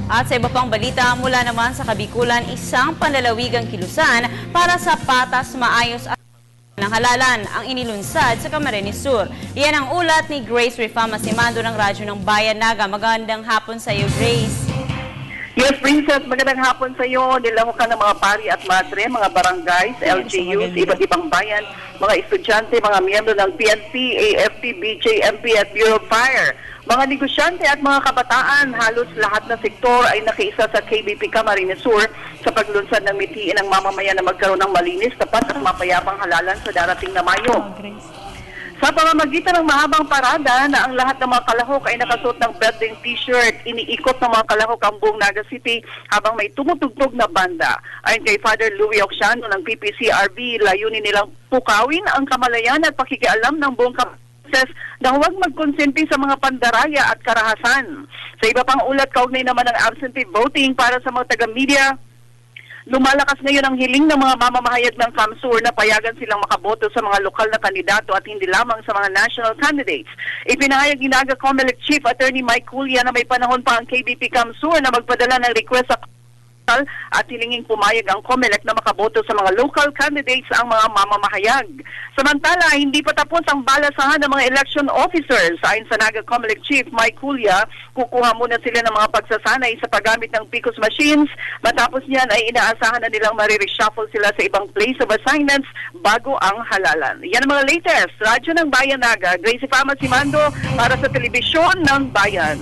At sa iba pang balita, mula naman sa Kabikulan, isang panlalawigang kilusan para sa patas, maayos at ng halalan ang inilunsad sa Camarines Sur. Iyan ang ulat ni Grace Rifama Simando ng Radyo ng Bayan Naga. Magandang hapon sa iyo, Grace. Yes, Princess, magandang hapon sa iyo. Nilahukan ng mga pari at madre, mga barangays, LGUs, iba't ibang bayan, mga estudyante, mga miyembro ng PNP, AFP, BJMP at Bureau of Fire. Mga negosyante at mga kabataan, halos lahat na sektor ay nakiisa sa KBP Camarines Sur sa paglunsad ng mitiin ng mamamayan na magkaroon ng malinis, tapat at mapayapang halalan sa darating na Mayo. Sa pamamagitan ng mahabang parada na ang lahat ng mga kalahok ay nakasuot ng birthday t-shirt, iniikot ng mga kalahok ang buong Naga City habang may tumutugtog na banda. Ayon kay Father Louis Oxiano ng PPCRB, layunin nilang pukawin ang kamalayan at pakikialam ng buong na huwag magkonsinti sa mga pandaraya at karahasan. Sa iba pang ulat, kaugnay naman ng absentee voting para sa mga taga-media. Lumalakas ngayon ang hiling ng mga mamamahayag ng CAMSUR na payagan silang makaboto sa mga lokal na kandidato at hindi lamang sa mga national candidates. Ipinahayag ni Naga COMELEC Chief Attorney Mike Culia na may panahon pa ang KBP CAMSUR na magpadala ng request sa at hilinging pumayag ang COMELEC na makaboto sa mga local candidates ang mga mamamahayag. Samantala, hindi pa tapos ang balasahan ng mga election officers. Ayon sa Naga COMELEC Chief Mike Culia, kukuha muna sila ng mga pagsasanay sa paggamit ng PICOS machines. Matapos niyan ay inaasahan na nilang marireshuffle sila sa ibang place of assignments bago ang halalan. Yan ang mga latest. Radyo ng Bayan Naga, Grace Rifama Simando para sa Telebisyon ng Bayan.